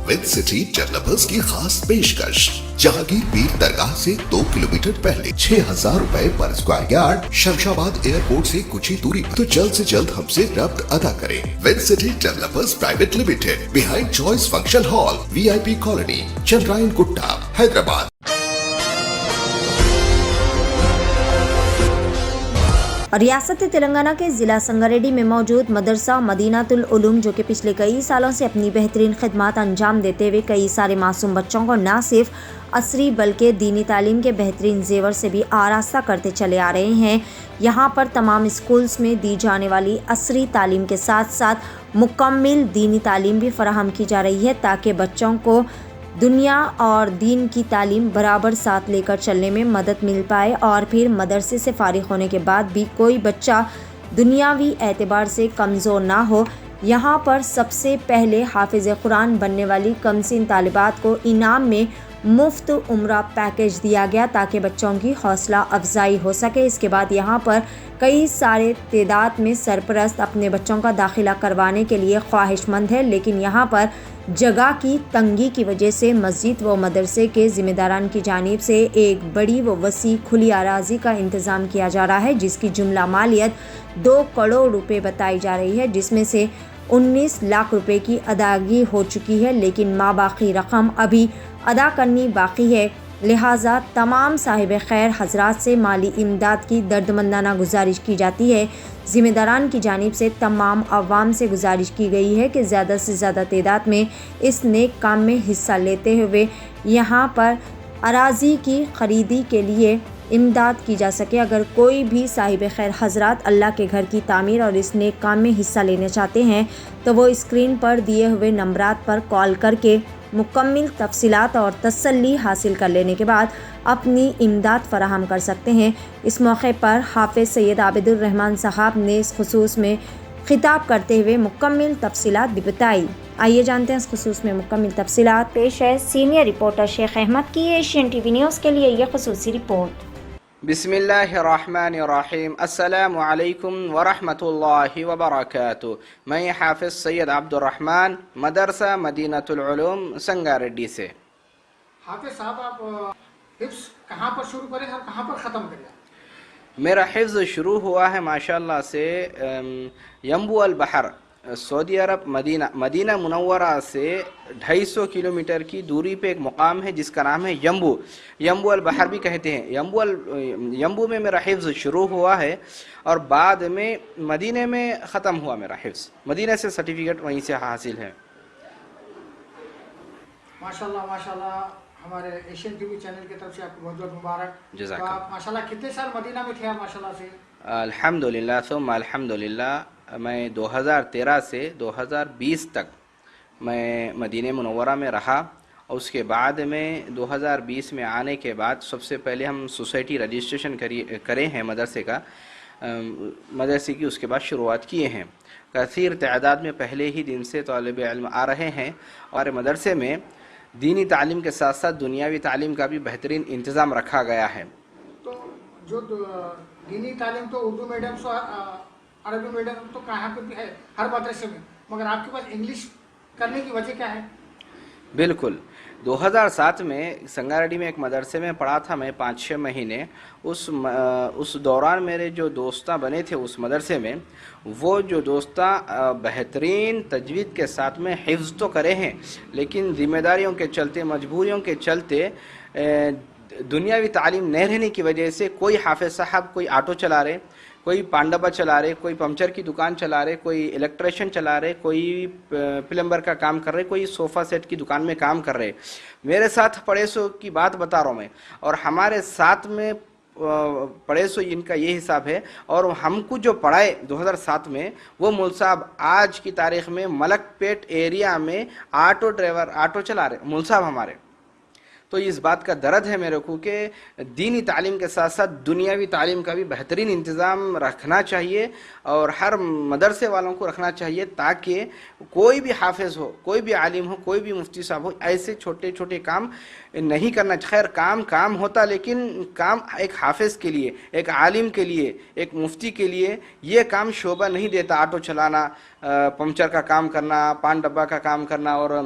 With city developers की खास पेशकश। जहांगीर पीर दरगाह से 2 किलोमीटर पहले 6,000 रुपए पर स्क्वायर यार्ड, शमशाबाद एयरपोर्ट से कुछ ही दूरी पर। तो जल्द से जल्द हमसे रब्त अदा करें। With city developers private limited, behind choice function hall, VIP colony, Chandrayangutta, Hyderabad. रियासत तेलंगाना के ज़िला संगारेड्डी में मौजूद मदरसा मदीनातुल उलूम, जो कि पिछले कई सालों से अपनी बेहतरीन खिदमत अंजाम देते हुए कई सारे मासूम बच्चों को न सिर्फ असरी बल्कि दीनी तालीम के बेहतरीन जेवर से भी आरास्ता करते चले आ रहे हैं। यहाँ पर तमाम स्कूल्स में दी जाने वाली असरी तालीम के साथ साथ मुकम्मल दीनी तालीम भी फराहम की जा रही है, ताकि बच्चों को दुनिया और दीन की तालीम बराबर साथ लेकर चलने में मदद मिल पाए और फिर मदरसे से फारिग होने के बाद भी कोई बच्चा दुनियावी एतबार से कमज़ोर ना हो। यहाँ पर सबसे पहले हाफिज़ कुरान बनने वाली कमसिन तालिबात को इनाम में मुफ्त उम्रा पैकेज दिया गया, ताकि बच्चों की हौसला अफजाई हो सके। इसके बाद यहाँ पर कई सारे तादाद में सरपरस्त अपने बच्चों का दाखिला करवाने के लिए ख्वाहिशमंद है, लेकिन यहाँ पर जगह की तंगी की वजह से मस्जिद व मदरसे के ज़िम्मेदारान की जानिब से एक बड़ी व वसी खुली अराज़ी का इंतज़ाम किया जा रहा है, जिसकी जुमला मालियत 2 करोड़ रुपए बताई जा रही है, जिसमें से 19 लाख रुपए की अदायगी हो चुकी है, लेकिन माबाकी रकम अभी अदा करनी बाकी है। लिहाजा तमाम साहिब खैर हजरात से माली इमदाद की दर्दमंदाना गुजारिश की जाती है। ज़िम्मेदारान की जानिब से तमाम अवाम से गुजारिश की गई है कि ज़्यादा से ज़्यादा तादाद में इस नेक काम में हिस्सा लेते हुए यहाँ पर अराज़ी की ख़रीदी के लिए इमदाद की जा सके। अगर कोई भी साहिब खैर हजरात अल्लाह के घर की तामीर और इस नेक काम में हिस्सा लेना चाहते हैं, तो वो स्क्रीन पर दिए हुए नंबरात पर कॉल करके मुकम्मल तफसीलात और तसल्ली हासिल कर लेने के बाद अपनी इमदाद फराहम कर सकते हैं। इस मौके पर हाफिज़ सैयद आबिदुर रहमान साहब ने इस खुसूस में खिताब करते हुए मुकम्मल तफसीलात भी बताई। आइए जानते हैं इस खुसूस में मुकम्मल तफसीलात। पेश है सीनियर रिपोर्टर शेख अहमद की एशियन TV न्यूज़ के लिए यह खुसूसी रिपोर्ट। बिस्मिल्लाहिर्रहमानिर्रहीम। अस्सलामु अलैकुम वरहमतुल्लाहि वबरकातुहू। मैं हाफिज़ सैयद अब्दुर रहमान, मदरसा मदीनातुल उलूम संगारेड्डी से। हाफिज़ साहब, आप हिफ्ज़ कहाँ पर शुरू करें और कहाँ पर ख़त्म करें? मेरा हिफ्ज़ शुरू हुआ है माशाअल्लाह से यंबू अल बहर, सऊदी अरब, मदीना मुनव्वरा से 250 किलोमीटर की दूरी पे एक मुकाम है जिसका नाम है यंबू अल बहर भी कहते हैं। यंबू में मेरा हिफ्ज़ शुरू हुआ है और बाद में मदीने में ख़त्म हुआ मेरा हिफ्ज़। मदीने से सर्टिफिकेट वहीं से हासिल है। माशाल्लाह माशाल्लाह, हमारे एशियन TV चैनल की तरफ से आपको बहुत बहुत मुबारक। तो आप माशाल्लाह कितने साल मदीना में थे आप माशाल्लाह से? अल्हम्दुलिल्लाह सुम्मा अल्हम्दुलिल्लाह। मैं 2013 से 2020 तक मैं मदीने मुनव्वरा में रहा और उसके बाद में 2020 में आने के बाद सबसे पहले हम सोसाइटी रजिस्ट्रेशन करे हैं मदरसे का, मदरसे की उसके बाद शुरुआत किए हैं। कसीर तादाद में पहले ही दिन से तालिब इल्म आ रहे हैं और मदरसे में दीनी तालीम के साथ साथ दुनियावी तालीम का भी बेहतरीन इंतज़ाम रखा गया है। तो जो दीनी तालीम तो उर्दू मीडियम से अरबी मीडियम तो कहाँ पे भी है हर मदरसे में, मगर आपके पास इंग्लिश करने की वजह क्या है? बिल्कुल, 2007 में संगारेड्डी में एक मदरसे में पढ़ा था मैं 5-6 महीने। उस दौरान मेरे जो दोस्ता बने थे उस मदरसे में, वो जो दोस्ता बेहतरीन तजवीद के साथ में हिफ्ज़ तो करे हैं, लेकिन ज़िम्मेदारियों के चलते, मजबूरियों के चलते, दुनियावी तालीम नहीं रहने की वजह से कोई हाफिज़ साहब कोई ऑटो चला रहे, कोई पांडबा चला रहे, कोई पंचर की दुकान चला रहे, कोई इलेक्ट्रिशियन चला रहे, कोई प्लम्बर का काम कर रहे, कोई सोफ़ा सेट की दुकान में काम कर रहे। मेरे साथ पड़ोसों की बात बता रहा हूँ मैं, और हमारे साथ में पड़ोसों इनका ये हिसाब है। और हमको जो पढ़ाए 2007 में, वो मौलवी साहब आज की तारीख़ में मलकपेट एरिया में ऑटो ड्राइवर, ऑटो चला रहे मौलवी साहब हमारे। तो इस बात का दर्द है मेरे को कि दीनी तालीम के साथ साथ दुनियावी तालीम का भी बेहतरीन इंतज़ाम रखना चाहिए और हर मदरसे वालों को रखना चाहिए, ताकि कोई भी हाफिज़ हो, कोई भी आलिम हो, कोई भी मुफ्ती साहब हो, ऐसे छोटे छोटे काम नहीं करना। खैर काम होता, लेकिन काम एक हाफिज़ के लिए, एक आलिम के लिए, एक मुफ्ती के लिए ये काम शोभा नहीं देता। ऑटो चलाना, पंचर का काम करना, पान डब्बा का काम करना और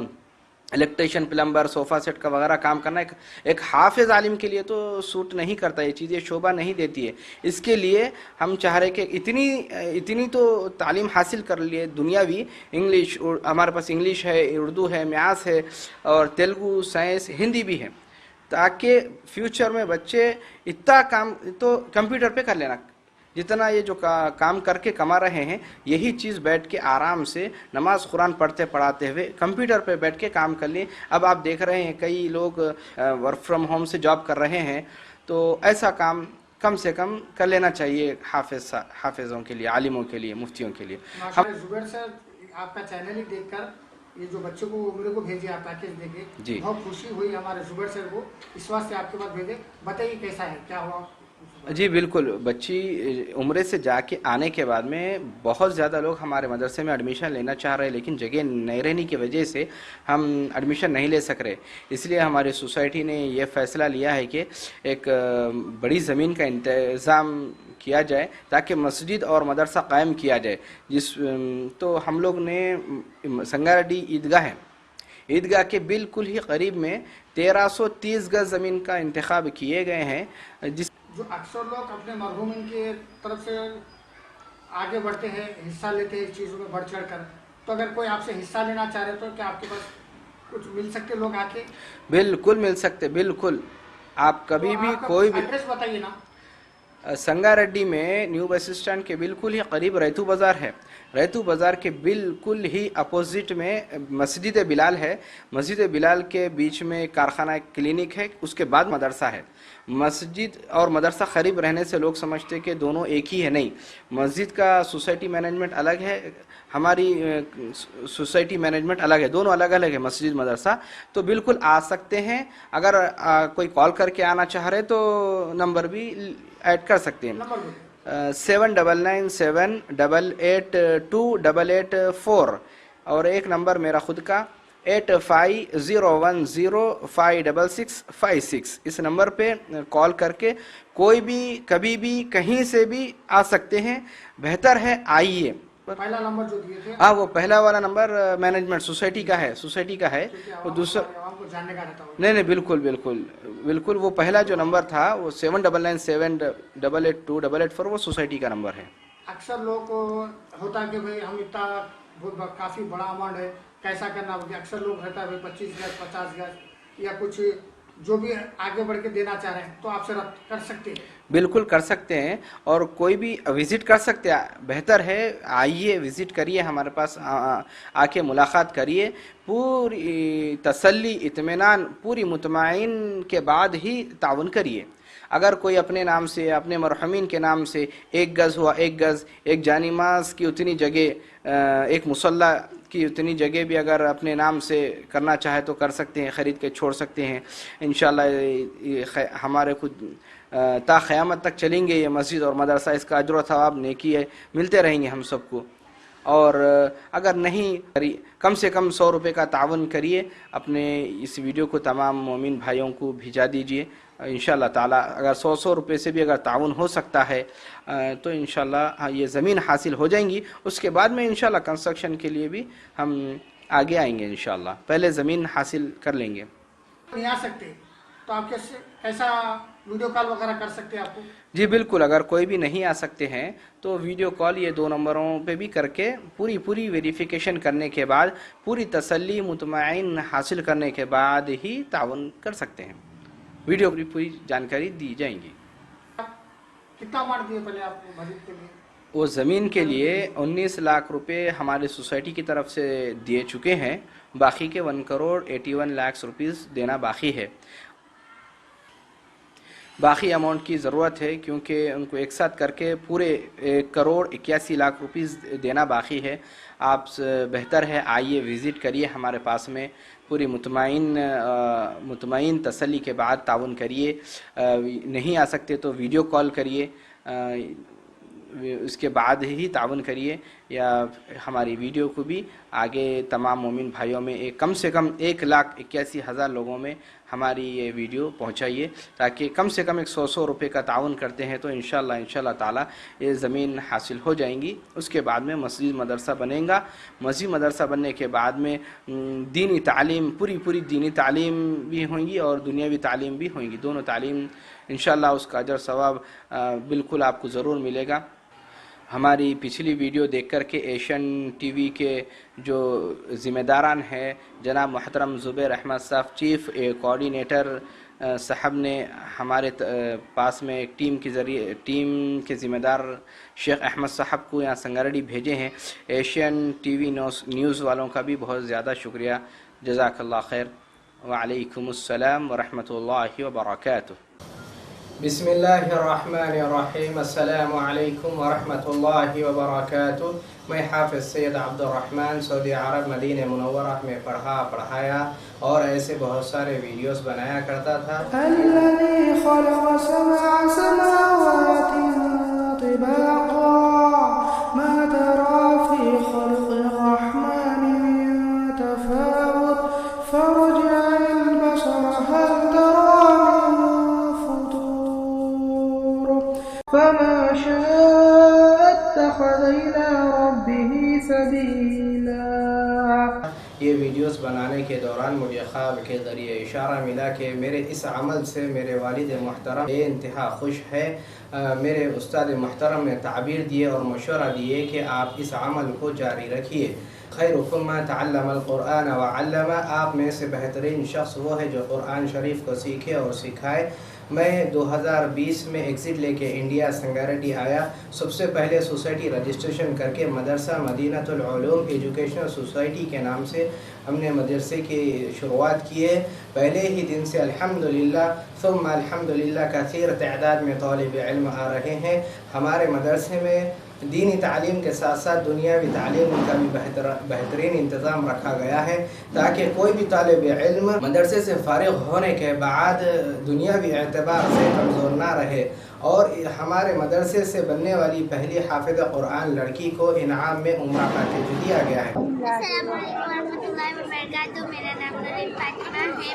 इलेक्ट्रिशियन, प्लम्बर, सोफ़ा सेट का वगैरह काम करना एक हाफिज़ आलिम के लिए तो सूट नहीं करता, ये चीज़ें शोभा नहीं देती है। इसके लिए हम चाह रहे कि इतनी तो तालीम हासिल कर लिए दुनियावी, इंग्लिश, हमारे पास इंग्लिश है, उर्दू है, मैथ्स है और तेलुगु, साइंस, हिंदी भी है, ताकि फ्यूचर में बच्चे इतना काम तो कंप्यूटर पे कर लेना, जितना ये जो काम करके कमा रहे हैं, यही चीज़ बैठ के आराम से नमाज कुरान पढ़ते पढ़ाते हुए कंप्यूटर पे बैठ के काम कर लिए। अब आप देख रहे हैं कई लोग वर्क फ्रॉम होम से जॉब कर रहे हैं, तो ऐसा काम कम से कम कर लेना चाहिए हाफिज़ों के लिए, आलिमों के लिए, मुफ्तियों के लिए। माशाल्लाह जुबैर सर, आपका चैनल ही देखकर ये जो बच्चों को उम्र को भेजे आप पैकेज देके, जी बहुत खुशी हुई हमारे जुबैर सर को, इस वास्ते आपके पास भेजे। बताइए कैसा है, क्या हुआ? जी बिल्कुल, बच्ची उम्रे से जाके आने के बाद में बहुत ज़्यादा लोग हमारे मदरसे में एडमिशन लेना चाह रहे हैं, लेकिन जगह नहीं रहने की वजह से हम एडमिशन नहीं ले सक रहे। इसलिए हमारी सोसाइटी ने ये फ़ैसला लिया है कि एक बड़ी ज़मीन का इंतज़ाम किया जाए ताकि मस्जिद और मदरसा कायम किया जाए। तो हम लोग ने संगारेड्डी ईदगाह के बिल्कुल ही करीब में 1330 गज ज़मीन का इंतखाब किए गए हैं, जो अक्सर लोग अपने मरहूमिन की तरफ से आगे बढ़ते हैं, हिस्सा लेते हैं इस चीज़ों में बढ़ चढ़ कर, तो अगर कोई आपसे हिस्सा लेना चाह रहे तो क्या आपके पास कुछ मिल सकते लोग आके? बिल्कुल मिल सकते, बिल्कुल। आप कभी तो भी कोई भी एड्रेस बताइए ना। संगारेड्डी में न्यू बस स्टैंड के बिल्कुल ही करीब रैतू बाज़ार है। रैतू बाज़ार के बिल्कुल ही अपोजिट में मस्जिद बिलाल है। मस्जिद बिलाल के बीच में कारखाना, क्लिनिक है, उसके बाद मदरसा है। मस्जिद और मदरसा करीब रहने से लोग समझते कि दोनों एक ही है, नहीं। मस्जिद का सोसाइटी मैनेजमेंट अलग है, हमारी सोसाइटी मैनेजमेंट अलग है, दोनों अलग अलग है मस्जिद मदरसा। तो बिल्कुल आ सकते हैं। अगर कोई कॉल करके आना चाह रहे तो नंबर भी ऐड कर सकते हैं। 7997882884 और एक नंबर मेरा खुद का 8501056656। इस नंबर पे कॉल करके कोई भी कभी भी कहीं से भी आ सकते हैं। बेहतर है आइए। पहला नंबर जो दिए थे, हाँ, वो पहला वाला नंबर मैनेजमेंट सोसाइटी का है, और दूसरा आपको जानने का रहता होगा। नहीं, बिल्कुल वो पहला जो नंबर था वो 7997882884 वो सोसाइटी का नंबर है। अक्सर लोग को होता है कि भाई हम इतना काफ़ी बड़ा अमाउंट है, कैसा करना होगा। अक्सर लोग रहता है भाई 25 गज 50 गज या कुछ जो भी आगे बढ़ के देना चाह रहे हैं, तो आपसे रब्त कर सकते हैं? बिल्कुल कर सकते हैं, और कोई भी विज़िट कर सकते हैं। बेहतर है आइए, विज़िट करिए, हमारे पास आके मुलाकात करिए। पूरी तसल्ली, इत्मीनान, पूरी मुतमईन के बाद ही ताउन करिए। अगर कोई अपने नाम से, अपने मरहूमीन के नाम से 1 गज़ हुआ, 1 गज़, एक जानिमाज़ की उतनी जगह, एक मुसल्ला की उतनी जगह भी अगर अपने नाम से करना चाहे तो कर सकते हैं, ख़रीद के छोड़ सकते हैं। इंशाअल्लाह हमारे खुद ता क़यामत तक चलेंगे ये मस्जिद और मदरसा, इसका अज्र व थवाब नेकी है, मिलते रहेंगे हम सबको। और अगर नहीं कम से कम 100 रुपये का तावन करिए। अपने इस वीडियो को तमाम मोमिन भाइयों को भिजा दीजिए। इंशाअल्लाह ताला अगर 100 रुपये से भी अगर ताउन हो सकता है तो इंशाअल्लाह ये ज़मीन हासिल हो जाएंगी। उसके बाद में इंशाअल्लाह कंस्ट्रक्शन के लिए भी हम आगे आएंगे इंशाअल्लाह। पहले ज़मीन हासिल कर लेंगे। नहीं आ सकते तो आप कैसा वीडियो कॉल वगैरह कर सकते हैं आपको? जी बिल्कुल, अगर कोई भी नहीं आ सकते हैं तो वीडियो कॉल ये 2 नंबरों पे भी करके पूरी वेरिफिकेशन करने के बाद, पूरी तसल्ली मुतमईन हासिल करने के बाद ही ताउन कर सकते हैं। वीडियो की पूरी जानकारी दी जाएंगी। कितना अमाउंट दिए पहले आपको मस्जिद के लिए? वो ज़मीन के लिए 19 लाख रुपए हमारे सोसाइटी की तरफ से दिए चुके हैं। बाकी के 1,81,00,000 रुपीज़ देना बाकी है। बाकी अमाउंट की ज़रूरत है क्योंकि उनको एक साथ करके पूरे 1,81,00,000 रुपीज़ देना बाकी है। आप बेहतर है आइए, विज़िट करिए हमारे पास में, पूरी मुतमईन तसल्ली के बाद ताउन करिए। नहीं आ सकते तो वीडियो कॉल करिए, उसके बाद ही ताउन करिए। یا ہماری ویڈیو کو بھی آگے تمام مومن بھائیوں میں کم سے کم 1,81,000 لوگوں میں ہماری یہ ویڈیو پہنچائیے، تاکہ کم سے کم 100 روپے کا تعاون کرتے ہیں تو انشاءاللہ تعالی یہ زمین حاصل ہو جائیں گی۔ اس کے بعد میں مسجد مدرسہ بنے گا، مسجد مدرسہ بننے کے بعد میں دینی تعلیم پوری دینی تعلیم بھی ہویں گی اور دنیاوی تعلیم بھی ہویں گی، دونوں تعلیم انشاءاللہ اس کا اجر ثواب بالکل آپ کو ضرور ملے گا۔ ہماری پچھلی ویڈیو دیکھ کر کے ایشین ٹی وی کے جو ذمہ داران ہیں جناب محترم زبیر احمد صاحب چیف کوآرڈینیٹر صاحب نے ہمارے پاس میں ایک ٹیم کے ذمہ دار شیخ احمد صاحب کو یہاں سنگاریڈی بھیجے ہیں۔ ایشین ٹی وی نیوز والوں کا بھی بہت زیادہ شکریہ، جزاک اللہ خیر، وعلیکم السلام ورحمۃ اللہ وبرکاتہ۔ بسم اللہ الرحمن الرحیم، السلام علیکم ورحمۃ اللہ وبرکاتہ۔ میں حافظ سید عبد الرحمن سعودی عرب مدینہ منورہ میں پڑھایا اور ایسے بہت سارے ویڈیوز بنایا کرتا تھا۔ الذي خلق 7 سماوات طباقا ما ترى في خلق الرحمن من تفاوت فرجع البصر هل ترى من فطور فما شاء اتخذ إلى ربه سبيلا۔ یہ ویڈیوز بنانے کے دوران مجھے خواب کے ذریعے اشارہ ملا کہ میرے اس عمل سے میرے والد محترم بے انتہا خوش ہے۔ میرے استاد محترم نے تعبیر دیے اور مشورہ دیے کہ آپ اس عمل کو جاری رکھیے۔ خیرکم من تعلم القرآن وعلم، آپ میں سے بہترین شخص وہ ہے جو قرآن شریف کو سیکھے اور سکھائے۔ میں 2020 میں ایگزٹ لے کے انڈیا سنگاریڈی آیا۔ سب سے پہلے سوسائٹی رجسٹریشن کر کے مدرسہ مدینۃ العلوم ایجوکیشنل سوسائٹی کے نام سے ہم نے مدرسے کی شروعات کی ہے۔ پہلے ہی دن سے الحمدللہ ثم الحمدللہ کثیر تعداد میں طالب علم آ رہے ہیں۔ ہمارے مدرسے میں دینی تعلیم کے ساتھ ساتھ دنیاوی تعلیم کا بھی بہترین انتظام رکھا گیا ہے، تاکہ کوئی بھی طالب علم مدرسے سے فارغ ہونے کے بعد دنیاوی اعتبار سے کمزور نہ رہے۔ اور ہمارے مدرسے سے بننے والی پہلی حافظ قرآن لڑکی کو انعام میں عمرہ پیکیج دیا گیا ہے۔ السلام علیکم ورحمۃ اللہ وبرکاتہ۔ میرا نام نورین فاطمہ ہے۔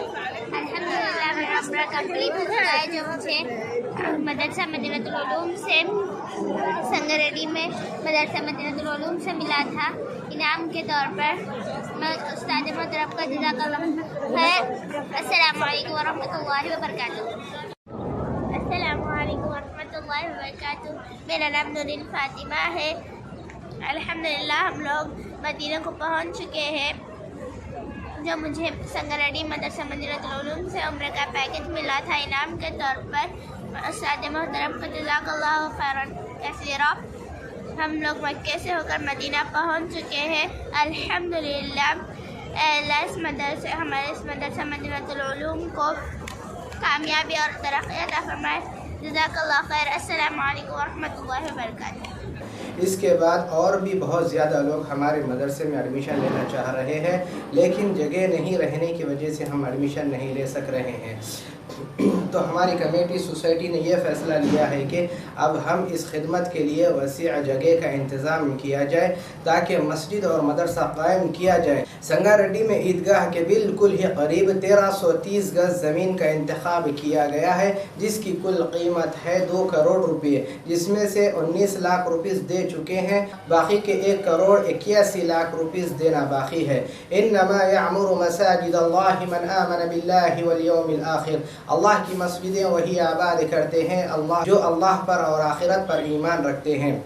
الحمدللہ میرا عمرہ کمپلیٹ ہو چکا ہے، جو مجھے مدرسہ مدینۃ العلوم سے سنگاریڈی میں مدرسہ مدینۃ العلوم سے ملا تھا انعام کے طور پر۔ میں استاد محترم کا جزاک اللہ خیر۔ السلام علیکم ورحمۃ اللہ وبرکاتہ۔ السلام علیکم ورحمۃ اللہ وبرکاتہ۔ میرا نام نورین فاطمہ ہے۔ الحمدللہ ہم لوگ مدینہ کو پہنچ چکے ہیں، جو مجھے سنگاریڈی مدرسہ مدینۃ العلوم سے عمرہ کا پیکیج ملا تھا انعام کے طور پر۔ استاد محترم کو جزاک اللہ خیرا کثیرا۔ ہم لوگ مکے سے ہو کر مدینہ پہنچ چکے ہیں الحمدللہ۔ ہمارے اس مدرسہ مدینۃ العلوم کو کامیابی اور ترقی عطا فرمائے، جزاک اللہ خیر۔ السلام علیکم ورحمۃ اللہ وبرکاتہ۔ اس کے بعد اور بھی بہت زیادہ لوگ ہمارے مدرسے میں ایڈمیشن لینا چاہ رہے ہیں، لیکن جگہ نہیں رہنے کی وجہ سے ہم ایڈمیشن نہیں لے سک رہے ہیں۔ تو ہماری کمیٹی سوسائٹی نے یہ فیصلہ لیا ہے کہ اب ہم اس خدمت کے لیے وسیع جگہ کا انتظام کیا جائے، تاکہ مسجد اور مدرسہ قائم کیا جائے۔ سنگاریڈی میں عیدگاہ کے بالکل ہی قریب 1330 گز زمین کا انتخاب کیا گیا ہے، جس کی کل قیمت ہے 2 کروڑ روپے، جس میں سے 19 لاکھ روپیز دے چکے ہیں، باقی کے 1 کروڑ 81 لاکھ روپیز دینا باقی ہے۔ انما یعمر مساجد اللہ من آمن باللہ والیوم الآخر، اللہ کی مسجدیں وہی آباد کرتے ہیں جو اللہ پر اور آخرت پر ایمان رکھتے ہیں۔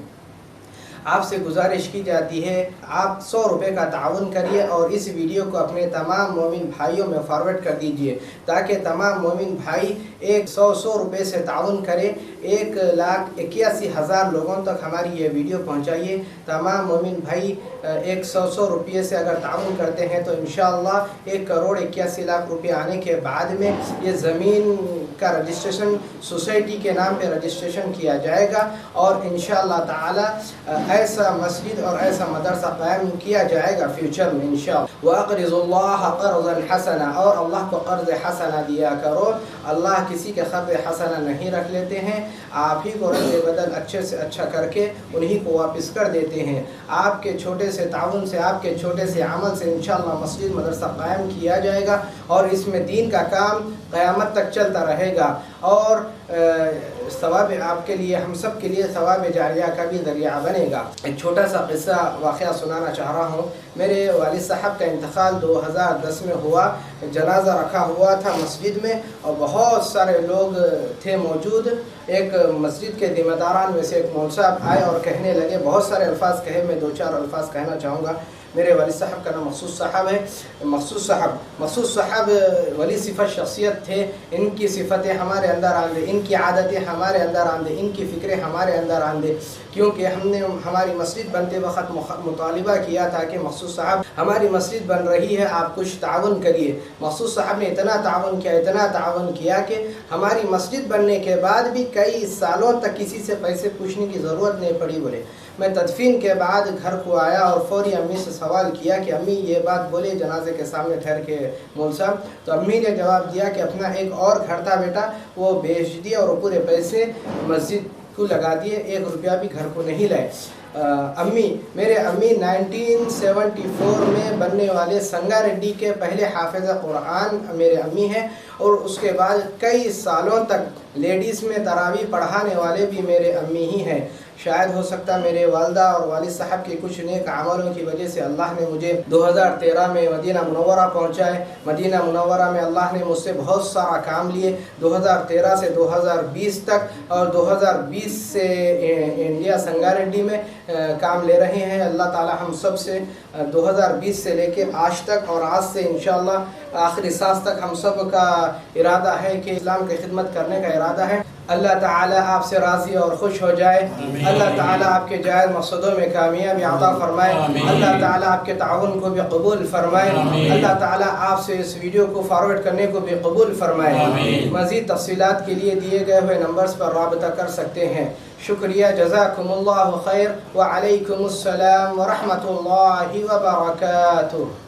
آپ سے گزارش کی جاتی ہے آپ 100 روپے کا تعاون کریے اور اس ویڈیو کو اپنے تمام مومن بھائیوں میں فارورڈ کر دیجئے، تاکہ تمام مومن بھائی 100 روپے سے تعاون کرے۔ 1,81,000 لوگوں تک ہماری یہ ویڈیو پہنچائیے۔ تمام مومن بھائی 100 روپے سے اگر تعاون کرتے ہیں تو انشاءاللہ 1 کروڑ 81 لاکھ روپے آنے کے بعد میں یہ زمین کا رجسٹریشن سوسائٹی کے نام پہ رجسٹریشن کیا جائے گا، اور انشاءاللہ تعالی ایسا مسجد اور ایسا مدرسہ قائم کیا جائے گا فیوچر میں انشاءاللہ. وَأَقْرِضُوا اللَّهَ قَرْضًا حَسَنًا, اور اللہ کو قرض حسنہ دیا کرو. اللہ کسی کے قرض حسنہ نہیں رکھ لیتے ہیں, آپ ہی کو رد بدل اچھے سے اچھا کر کے انہی کو واپس کر دیتے ہیں. آپ کے چھوٹے سے تعاون سے, آپ کے چھوٹے سے عمل سے انشاءاللہ مسجد مدرسہ قائم کیا جائے گا, اور اس میں دین کا کام قیامت تک چلتا رہے گا, اور ثواب آپ کے لیے, ہم سب کے لیے ثواب جاریہ کا بھی ذریعہ بنے گا. ایک چھوٹا سا قصہ واقعہ سنانا چاہ رہا ہوں. میرے والد صاحب کا انتقال 2010 میں ہوا. جنازہ رکھا ہوا تھا مسجد میں, اور بہت سارے لوگ تھے موجود. ایک مسجد کے ذمہ داران میں سے ایک مول صاحب آئے اور کہنے لگے, بہت سارے الفاظ کہے, میں 2-4 الفاظ کہنا چاہوں گا. میرے والد صاحب کا نام مخصوص صاحب ہے. مخصوص صاحب ولی صفت شخصیت تھے. ان کی صفتیں ہمارے اندر آندے, ان کی عادتیں ہمارے اندر آندے, ان کی فکریں ہمارے اندر آندے, کیونکہ ہم نے ہماری مسجد بنتے وقت مطالبہ کیا تھا کہ مخصوص صاحب ہماری مسجد بن رہی ہے, آپ کچھ تعاون کریے. مخصوص صاحب نے اتنا تعاون کیا کہ ہماری مسجد بننے کے بعد بھی کئی سالوں تک کسی سے پیسے پوچھنے کی ضرورت نہیں پڑی. بولے میں تدفین کے بعد گھر کو آیا اور فوری امی سے سوال کیا کہ امی یہ بات بولے جنازے کے سامنے ٹھہر کے مول صاحب. تو امی نے جواب دیا کہ اپنا ایک اور گھر تھا بیٹا, وہ بیچ دیا اور پورے پیسے مسجد کو لگا دیے, 1 روپیہ بھی گھر کو نہیں لائے. میرے امی 1974 میں بننے والے سنگا ریڈی کے پہلے حافظ قرآن میرے امی ہیں, اور اس کے بعد کئی سالوں تک لیڈیز میں تراویح پڑھانے والے بھی میرے امی ہی ہیں. شاید ہو سکتا میرے والدہ اور والد صاحب کے کچھ نیک عملوں کی وجہ سے اللہ نے مجھے 2013 میں مدینہ منورہ پہنچائے. مدینہ منورہ میں اللہ نے مجھ سے بہت سارا کام لیے. 2013 سے 2020 تک, اور 2020 سے انڈیا سنگا ریڈی میں کام لے رہے ہیں. اللہ تعالی ہم سب سے 2020 سے لے کے آج تک, اور آج سے انشاءاللہ آخری سانس تک ہم سب کا ارادہ ہے کہ اسلام کی خدمت کرنے کا ارادہ ہے. اللہ تعالی آپ سے راضی اور خوش ہو جائے. اللہ تعالی آپ کے جائز مقصدوں میں کامیابی عطا فرمائے. اللہ تعالی آپ کے تعاون کو بھی قبول فرمائے. اللہ تعالی آپ سے اس ویڈیو کو فارورڈ کرنے کو بھی قبول فرمائے. مزید تفصیلات کے لیے دیے گئے ہوئے نمبرز پر رابطہ کر سکتے ہیں. شکریہ. جزاکم اللہ خیر. وعلیکم السلام ورحمۃ اللہ وبرکاتہ.